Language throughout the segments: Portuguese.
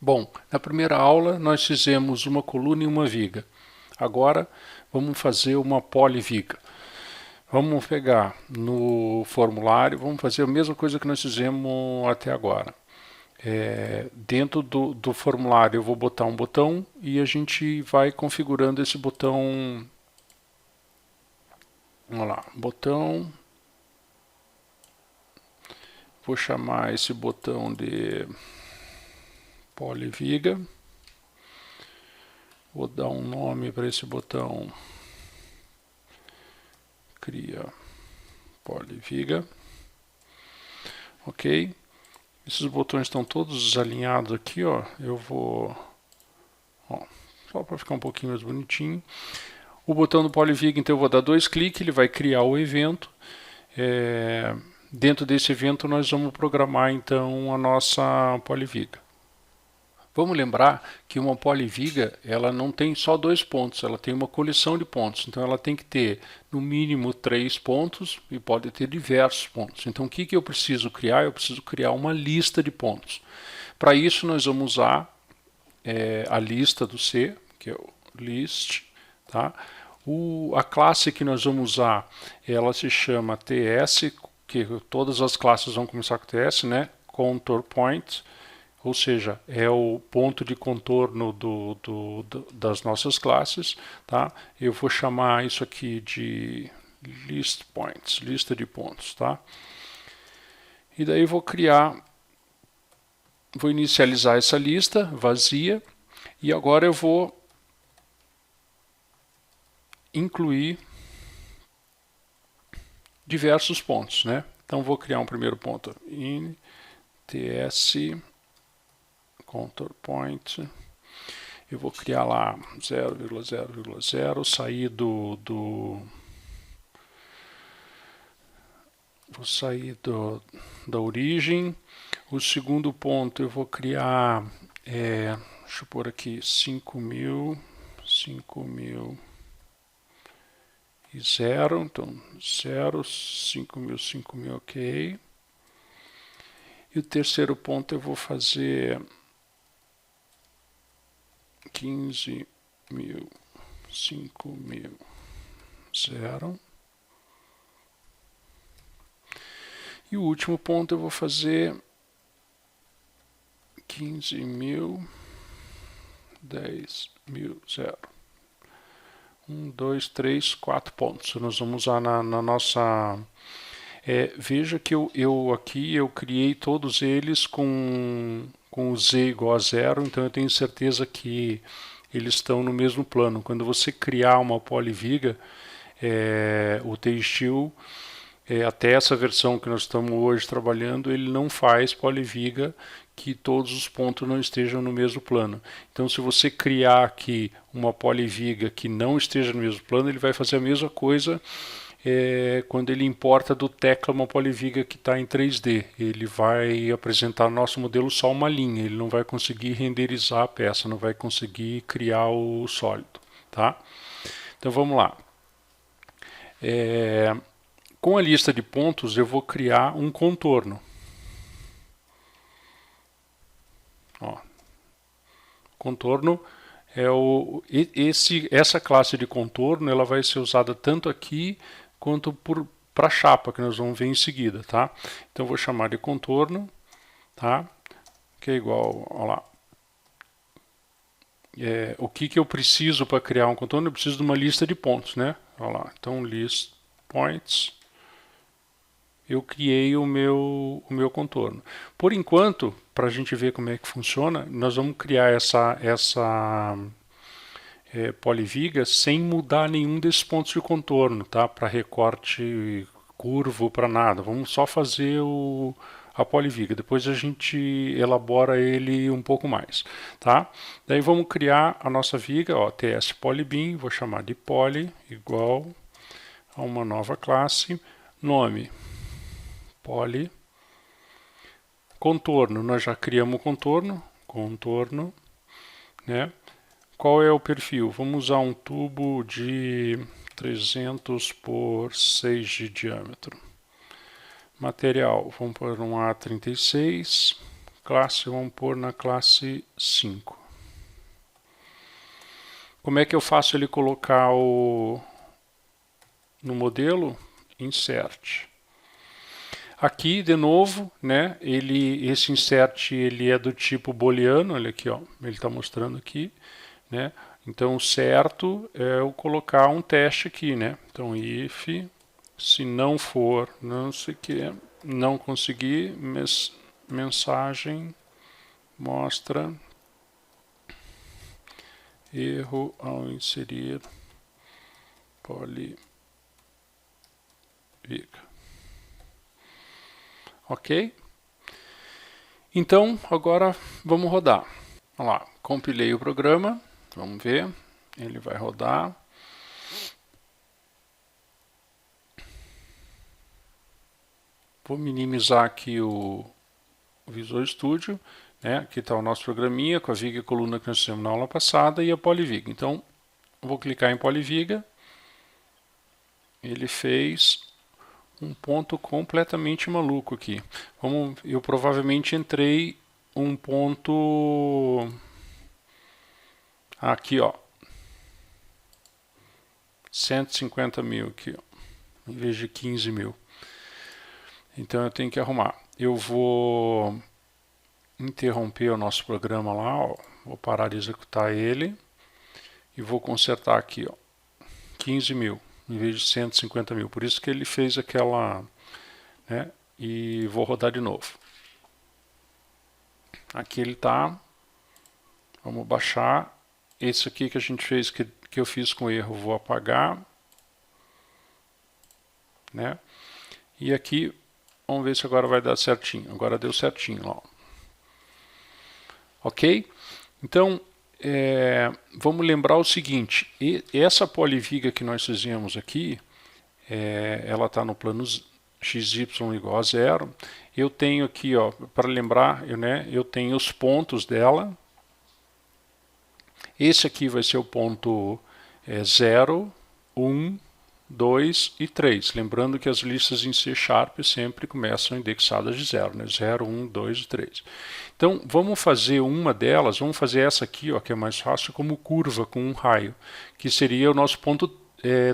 Bom, na primeira aula nós fizemos uma coluna e uma viga. Agora vamos fazer uma poliviga. Vamos pegar no formulário, vamos fazer a mesma coisa que nós fizemos até agora. Dentro do formulário eu vou botar um botão e a gente vai configurando esse botão. Vamos lá, botão. Vou chamar esse botão de poliviga. Vou dar um nome para esse botão. Cria poliviga. Ok. Esses botões estão todos alinhados aqui, ó. Eu vou, só para ficar um pouquinho mais bonitinho. O botão do poliviga, então eu vou dar 2 cliques, ele vai criar o evento. Dentro desse evento nós vamos programar então a nossa poliviga. Vamos lembrar que uma poliviga ela não tem só 2 pontos, ela tem uma coleção de pontos. Então ela tem que ter no mínimo 3 pontos e pode ter diversos pontos. Então o que eu preciso criar? Eu preciso criar uma lista de pontos. Para isso nós vamos usar a lista do C, que é o list, tá? A classe que nós vamos usar, ela se chama TS, que todas as classes vão começar com TS, né? Contour point, ou seja, é o ponto de contorno das nossas classes, tá? Eu vou chamar isso aqui de list points, lista de pontos, tá? E daí vou inicializar essa lista vazia e agora eu vou incluir diversos pontos, né? Então vou criar um primeiro ponto in ts contour point. Eu vou criar lá 0,0,0, sair vou sair da origem. O segundo ponto eu vou criar, deixa eu pôr aqui 5.000 e 0, então 0, 5.000, 5.000, ok. E o terceiro ponto eu vou fazer 15.000, 5.000, 0. E o último ponto eu vou fazer 15.000, 10.000, 0. 1, 2, 3, 4 pontos. Nós vamos usar na nossa... veja que aqui eu criei todos eles com o z igual a 0, então eu tenho certeza que eles estão no mesmo plano. Quando você criar uma poliviga, o TSteel, até essa versão que nós estamos hoje trabalhando, ele não faz poliviga que todos os pontos não estejam no mesmo plano. Então, se você criar aqui uma poliviga que não esteja no mesmo plano, ele vai fazer a mesma coisa quando ele importa do Tecla uma poliviga que está em 3D. Ele vai apresentar no nosso modelo só uma linha, ele não vai conseguir renderizar a peça, não vai conseguir criar o sólido. Tá? Então, vamos lá. Com a lista de pontos, eu vou criar um contorno. Ó, contorno é essa classe de contorno, ela vai ser usada tanto aqui quanto para a chapa, que nós vamos ver em seguida, tá? Então vou chamar de contorno, tá? Que é igual, ó lá. O que eu preciso para criar um contorno? Eu preciso de uma lista de pontos, né? Ó lá. Então list points. Eu criei o meu contorno. Por enquanto, para a gente ver como é que funciona, nós vamos criar essa poliviga sem mudar nenhum desses pontos de contorno, tá? Para recorte curvo, para nada. Vamos só fazer a poliviga. Depois a gente elabora ele um pouco mais, tá? Daí vamos criar a nossa viga, ó, ts polybin, vou chamar de poly igual a uma nova classe, nome poly, contorno, nós já criamos o contorno, né? Qual é o perfil? Vamos usar um tubo de 300 por 6 de diâmetro. Material, vamos pôr um A36, classe, vamos pôr na classe 5. Como é que eu faço ele colocar no modelo? Insert. Aqui, de novo, né, esse insert ele é do tipo booleano, olha aqui, ó, ele está mostrando aqui, né? Então, certo é eu colocar um teste aqui, né? Então, if, se não for, não sei o que, não conseguir, mensagem mostra erro ao inserir polyviga. Ok? Então, agora vamos rodar. Vamos lá, compilei o programa, vamos ver, ele vai rodar. Vou minimizar aqui o Visual Studio, né? Aqui está o nosso programinha com a viga e coluna que nós fizemos na aula passada e a polyviga. Então, vou clicar em polyviga, ele fez um ponto completamente maluco aqui. Eu provavelmente entrei um ponto aqui, ó, 150 mil aqui, ó, em vez de 15 mil. Então eu tenho que arrumar. Eu vou interromper o nosso programa lá, ó, vou parar de executar ele e vou consertar aqui, ó, 15 mil em vez de 150 mil. Por isso que ele fez aquela, né, e vou rodar de novo. Aqui ele está. Vamos baixar. Esse aqui que a gente fez, que eu fiz com erro, vou apagar, né? E aqui, vamos ver se agora vai dar certinho. Agora deu certinho, ó. Ok? Então, vamos lembrar o seguinte, essa polyviga que nós fizemos aqui, ela está no plano xy igual a 0. Eu tenho aqui, ó, para lembrar, eu tenho os pontos dela. Esse aqui vai ser o ponto 0, 1, 2 e 3. Lembrando que as listas em C# sempre começam indexadas de 0, né? 0, 1, 2 e 3. Então, vamos fazer uma delas, vamos fazer essa aqui, ó, que é mais fácil, como curva, com um raio, que seria o nosso ponto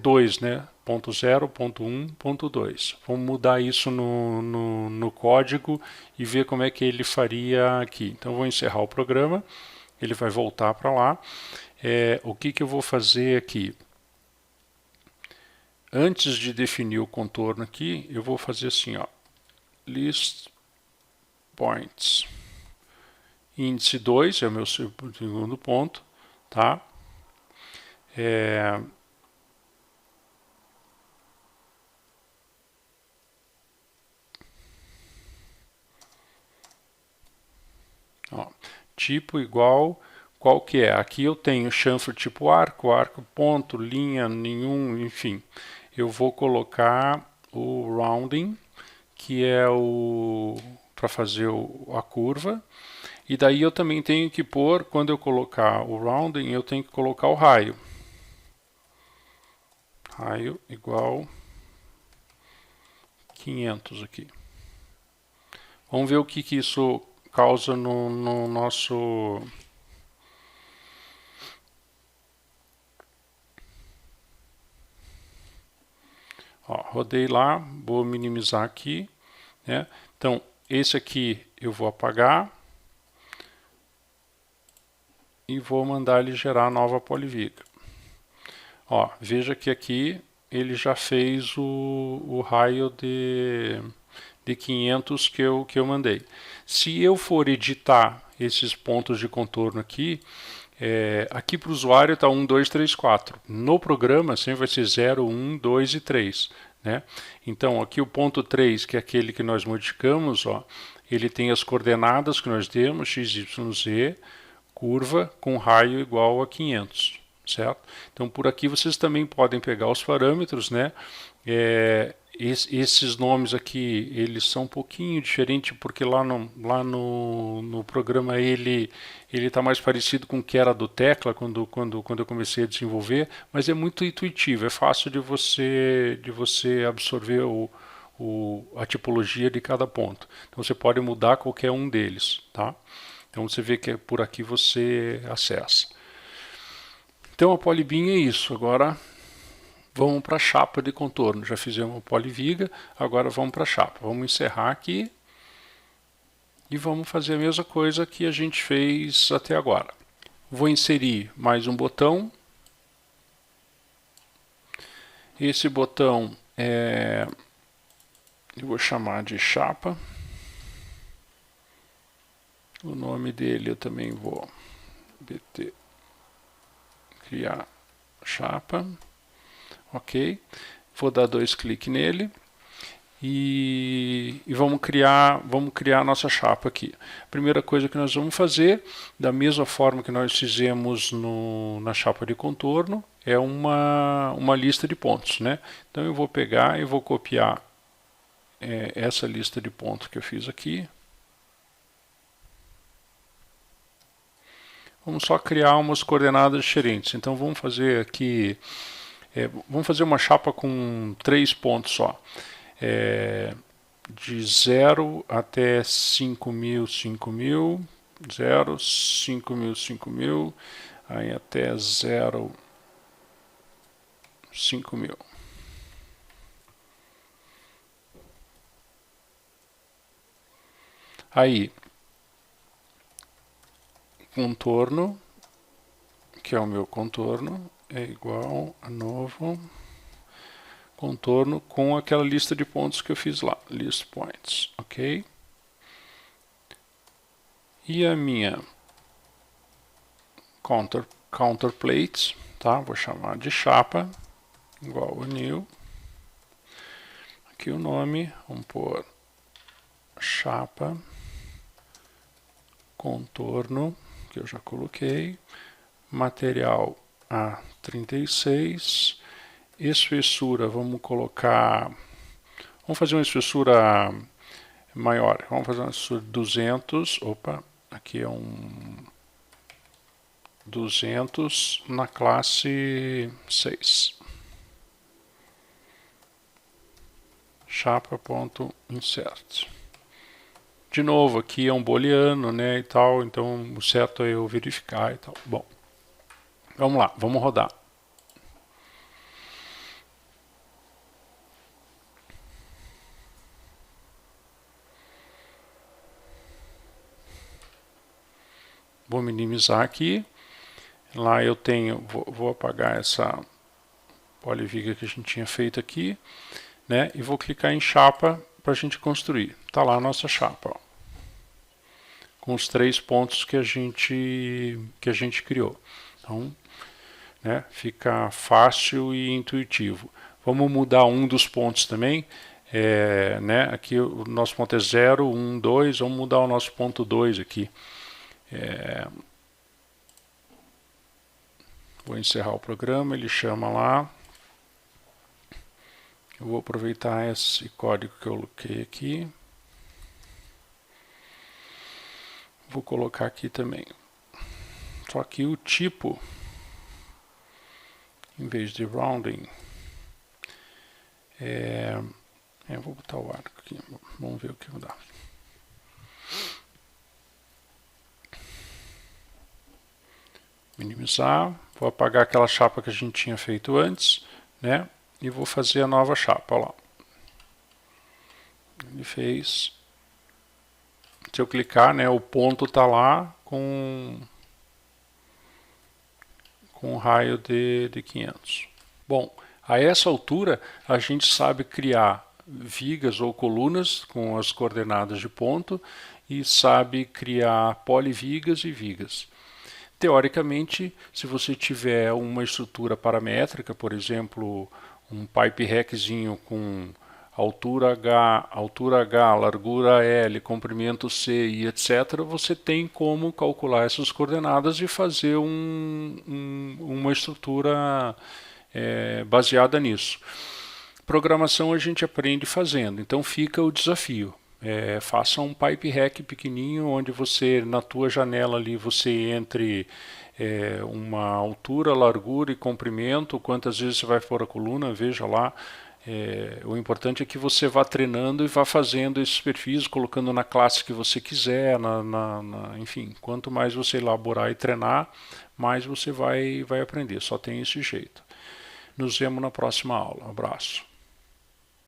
2, né? Ponto 0, ponto 1, ponto 2. Vamos mudar isso no código e ver como é que ele faria aqui. Então, vou encerrar o programa, ele vai voltar para lá. O que eu vou fazer aqui? Antes de definir o contorno aqui, eu vou fazer assim, ó, list points. Índice 2 é o meu segundo ponto, tá? Ó, tipo igual, qual que é? Aqui eu tenho chanfre tipo arco, arco ponto, linha, nenhum, enfim. Eu vou colocar o rounding, que é para fazer a curva. E daí eu também tenho que pôr, quando eu colocar o rounding, eu tenho que colocar o raio. Raio igual 500 aqui. Vamos ver o que isso causa no nosso... Ó, rodei lá, vou minimizar aqui, né? Então, esse aqui eu vou apagar e vou mandar ele gerar a nova polyviga. Ó, veja que aqui ele já fez o raio de 500 que eu mandei. Se eu for editar esses pontos de contorno aqui, aqui para o usuário está 1, 2, 3, 4. No programa sempre vai ser 0, 1, 2 e 3. Né? Então aqui o ponto 3, que é aquele que nós modificamos, ó, ele tem as coordenadas que nós demos, x, y, z, curva com raio igual a 500. Certo? Então por aqui vocês também podem pegar os parâmetros, né? Esses nomes aqui, eles são um pouquinho diferentes, porque lá no programa ele está mais parecido com o que era do Tecla, quando eu comecei a desenvolver, mas é muito intuitivo, é fácil de você absorver o a tipologia de cada ponto. Então você pode mudar qualquer um deles, tá? Então você vê que por aqui você acessa. Então a Polybeam é isso. Agora vamos para a chapa de contorno. Já fizemos a Polyviga, agora vamos para a chapa. Vamos encerrar aqui e vamos fazer a mesma coisa que a gente fez até agora. Vou inserir mais um botão. Esse botão eu vou chamar de chapa. O nome dele eu também vou criar chapa. Ok. Vou dar 2 cliques nele. E vamos criar a nossa chapa aqui. A primeira coisa que nós vamos fazer, da mesma forma que nós fizemos na chapa de contorno, é uma lista de pontos, né? Então eu vou pegar e vou copiar essa lista de pontos que eu fiz aqui. Vamos só criar umas coordenadas diferentes. Então vamos fazer aqui, vamos fazer uma chapa com 3 pontos só. De 0 até 5.000, 5.000, 0, 5.000, 5.000, aí até 0, 5.000. Aí, contorno, que é o meu contorno, é igual a novo contorno com aquela lista de pontos que eu fiz lá, list points, ok? E a minha counter plates, tá? Vou chamar de chapa, igual a new. Aqui o nome, vamos pôr chapa, contorno, que eu já coloquei, material A36, espessura, vamos fazer uma espessura maior, vamos fazer uma espessura 200, aqui é um 200 na classe 6. Chapa.insert. De novo, aqui é um booleano, né, e tal, então o certo é eu verificar e tal. Bom, vamos lá, vamos rodar. Vou minimizar aqui. Lá eu tenho, vou apagar essa Polyviga que a gente tinha feito aqui, né? E vou clicar em chapa para a gente construir. Está lá a nossa chapa, ó, com os 3 pontos que a gente criou. Então, né, fica fácil e intuitivo. Vamos mudar um dos pontos também. Né, aqui o nosso ponto é 0, 1, 2. Vamos mudar o nosso ponto 2 aqui. Vou encerrar o programa, ele chama lá. Eu vou aproveitar esse código que eu coloquei aqui. Vou colocar aqui também. Só que o tipo, em vez de rounding, eu vou botar o arco aqui. Vamos ver o que dá. Minimizar, vou apagar aquela chapa que a gente tinha feito antes, né? E vou fazer a nova chapa, olha lá. Ele fez. Se eu clicar, né, o ponto está lá com um raio de 500. Bom, a essa altura a gente sabe criar vigas ou colunas com as coordenadas de ponto e sabe criar polivigas e vigas. Teoricamente, se você tiver uma estrutura paramétrica, por exemplo, um pipe rackzinho com altura H, largura L, comprimento C e etc., você tem como calcular essas coordenadas e fazer uma estrutura baseada nisso. Programação a gente aprende fazendo, então fica o desafio. Faça um pipe rack pequenininho, onde você, na tua janela ali, você entre uma altura, largura e comprimento, quantas vezes você vai pôr a coluna, veja lá, O importante é que você vá treinando e vá fazendo esses perfis, colocando na classe que você quiser, enfim, quanto mais você elaborar e treinar, mais você vai aprender. Só tem esse jeito. Nos vemos na próxima aula. Um abraço.